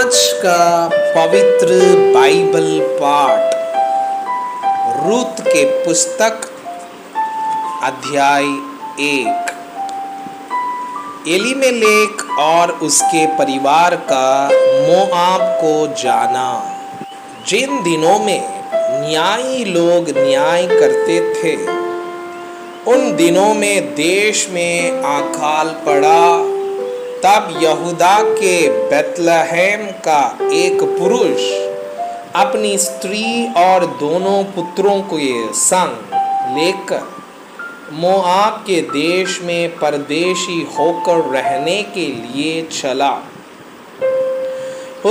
आज का पवित्र बाइबल पाठ रूत के पुस्तक अध्याय 1। एलीमेलेक और उसके परिवार का मोआब को जाना। जिन दिनों में न्यायी लोग न्याय करते थे, उन दिनों में देश में अकाल पड़ा। तब यहूदा के बेतलहम का एक पुरुष अपनी स्त्री और दोनों पुत्रों को संग लेकर मोआब के देश में परदेशी होकर रहने के लिए चला।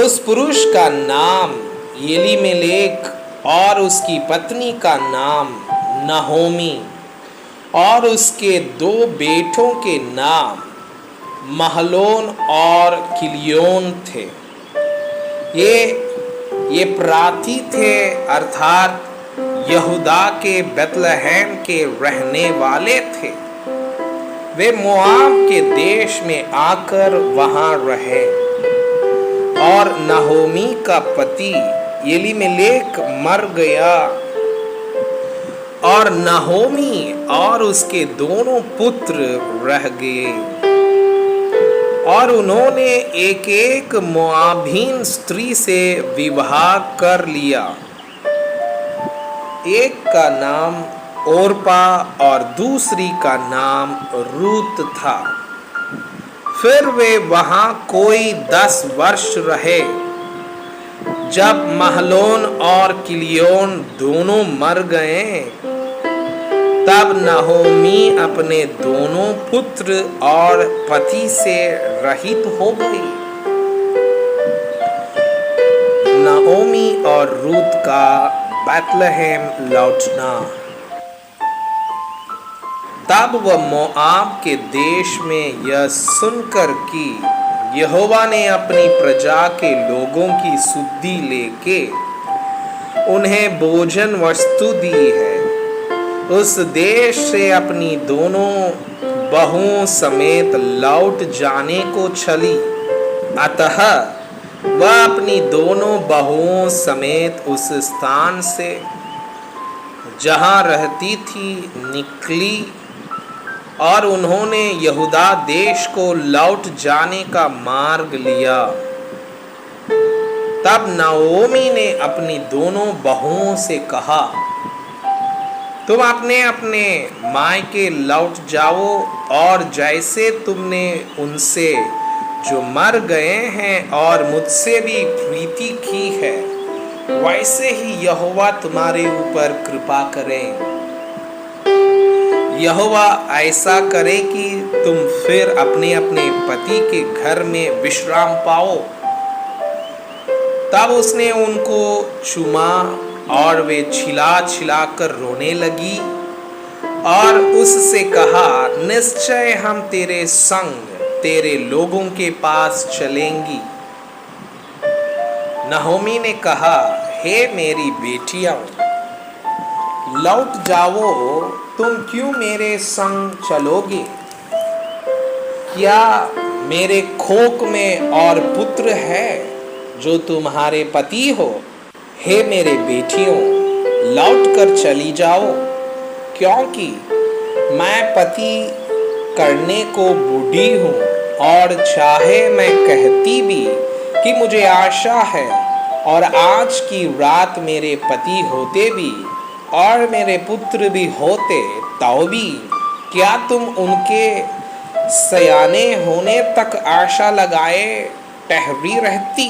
उस पुरुष का नाम एलीमेलेक और उसकी पत्नी का नाम नहोमी और उसके 2 बेटों के नाम महलोन और किलियोन थे। ये प्रार्थी थे, अर्थात यहूदा के बेतलहम के रहने वाले थे। वे मोआब के देश में आकर वहां रहे और नहोमी का पति एलीमेलेक मर गया और नहोमी और उसके दोनों पुत्र रह गए। और उन्होंने एक मोआबीन स्त्री से विवाह कर लिया। एक का नाम ओरपा और दूसरी का नाम रूत था। फिर वे वहां कोई 10 वर्ष रहे। जब महलोन और किलियोन दोनों मर गए, तब नहोमी अपने दोनों पुत्र और पति से रहित हो गई। नहोमी और रूत का बेतलहम लौटना। तब वह मोआब के देश में यह सुनकर कि यहोवा ने अपनी प्रजा के लोगों की सुधि लेके उन्हें भोजन वस्तु दी है, उस देश से अपनी दोनों बहुओं समेत लौट जाने को चली। अतः वह अपनी दोनों बहुओं समेत उस स्थान से जहां रहती थी निकली और उन्होंने यहूदा देश को लौट जाने का मार्ग लिया। तब नओमी ने अपनी दोनों बहुओं से कहा, तुम अपने अपने मायके लौट जाओ और जैसे तुमने उनसे जो मर गए हैं और मुझसे भी प्रीति की है, वैसे ही यहोवा तुम्हारे ऊपर कृपा करे। यहोवा ऐसा करे कि तुम फिर अपने अपने पति के घर में विश्राम पाओ। तब उसने उनको चूमा और वे छिला कर रोने लगी और उससे कहा, निश्चय हम तेरे संग तेरे लोगों के पास चलेंगी। नहोमी ने कहा, हे मेरी बेटियां, लौट जाओ, तुम क्यों मेरे संग चलोगे? क्या मेरे खोक में और पुत्र है जो तुम्हारे पति हो? हे मेरे बेटियों, लौट कर चली जाओ, क्योंकि मैं पति करने को बूढ़ी हूँ और चाहे मैं कहती भी कि मुझे आशा है और आज की रात मेरे पति होते भी और मेरे पुत्र भी होते, तो भी क्या तुम उनके सयाने होने तक आशा लगाए ठहरी रहती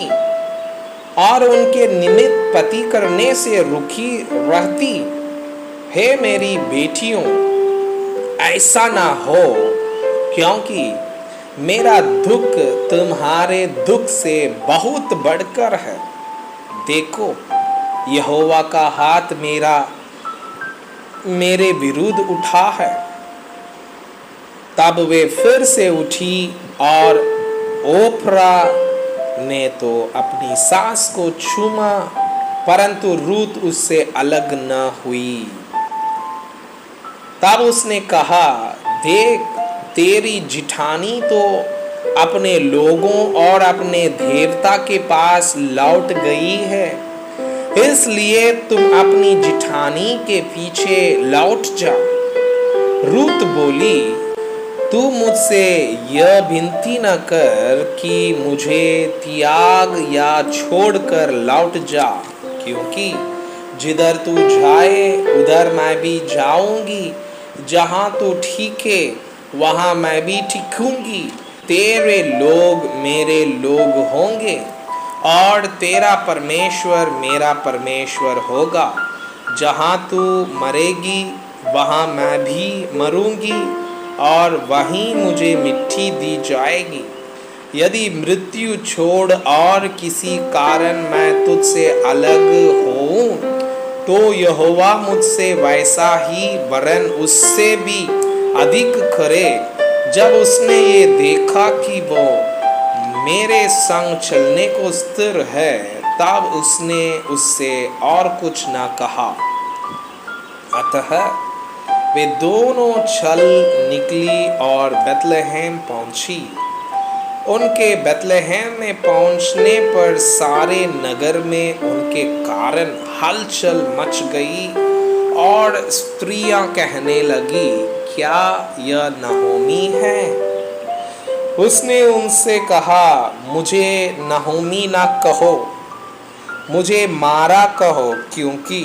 और उनके निमित्त पति करने से रुकी रहती? हे मेरी बेटियों, ऐसा ना हो, क्योंकि मेरा दुख तुम्हारे दुख से बहुत बढ़कर है। देखो, यहोवा का हाथ मेरे विरुद्ध उठा है। तब वे फिर से उठी और ओफ्रा ने तो अपनी सास को चूमा, परंतु रूत उससे अलग न हुई। तब उसने कहा, देख, तेरी जिठानी तो अपने लोगों और अपने देवता के पास लौट गई है, इसलिए तुम अपनी जिठानी के पीछे लौट जा। रूत बोली, तू मुझसे यह विनती न कर कि मुझे त्याग या छोड़कर लौट जा, क्योंकि जिधर तू जाए उधर मैं भी जाऊंगी, जहां तू ठीके वहां मैं भी ठीकूंगी। तेरे लोग मेरे लोग होंगे और तेरा परमेश्वर मेरा परमेश्वर होगा। जहां तू मरेगी वहां मैं भी मरूंगी और वहीं मुझे मिट्टी दी जाएगी। यदि मृत्यु छोड़ और किसी कारण मैं तुझसे अलग होऊं, तो यहोवा मुझसे वैसा ही वरन उससे भी अधिक करे। जब उसने ये देखा कि वो मेरे संग चलने को स्थिर है, तब उसने उससे और कुछ न कहा। अतः वे दोनों चल निकली और बेतलहम पहुंची। उनके बेतलहम में पहुंचने पर सारे नगर में उनके कारण हलचल मच गई और स्त्रियां कहने लगी, क्या यह नहोमी है? उसने उनसे कहा, मुझे नहोमी ना कहो, मुझे मारा कहो, क्योंकि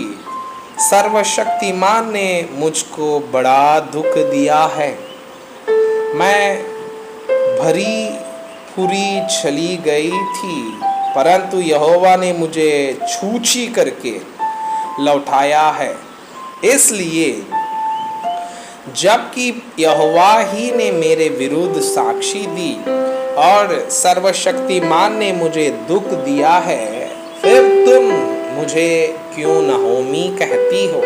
सर्वशक्तिमान ने मुझको बड़ा दुख दिया है। मैं भरी पूरी चली गई थी, परंतु यहोवा ने मुझे छूछी करके लौटाया है। इसलिए जबकि यहोवा ही ने मेरे विरुद्ध साक्षी दी और सर्वशक्तिमान ने मुझे दुख दिया है, फिर तुम मुझे क्यों नहोमी कहती हो?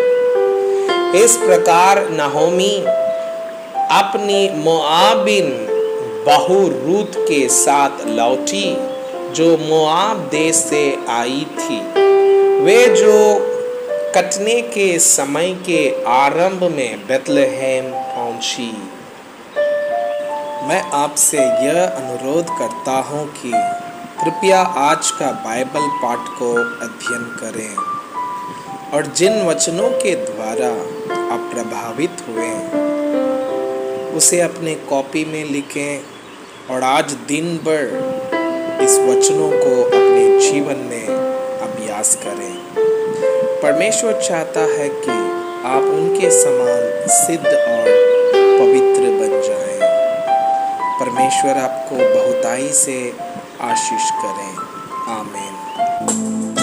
इस प्रकार नहोमी अपनी मोआबिन बहू रूत के साथ लौटी, जो मोआब देश से आई थी। वे जो कटने के समय के आरंभ में बेतलहम पहुंची। मैं आपसे यह अनुरोध करता हूं कि कृपया आज का बाइबल पाठ को अध्ययन करें और जिन वचनों के द्वारा आप प्रभावित हुए उसे अपने कॉपी में लिखें और आज दिन भर इस वचनों को अपने जीवन में अभ्यास करें। परमेश्वर चाहता है कि आप उनके समान सिद्ध और पवित्र बन जाएं। परमेश्वर आपको बहुताई से आशीष करें। आमीन।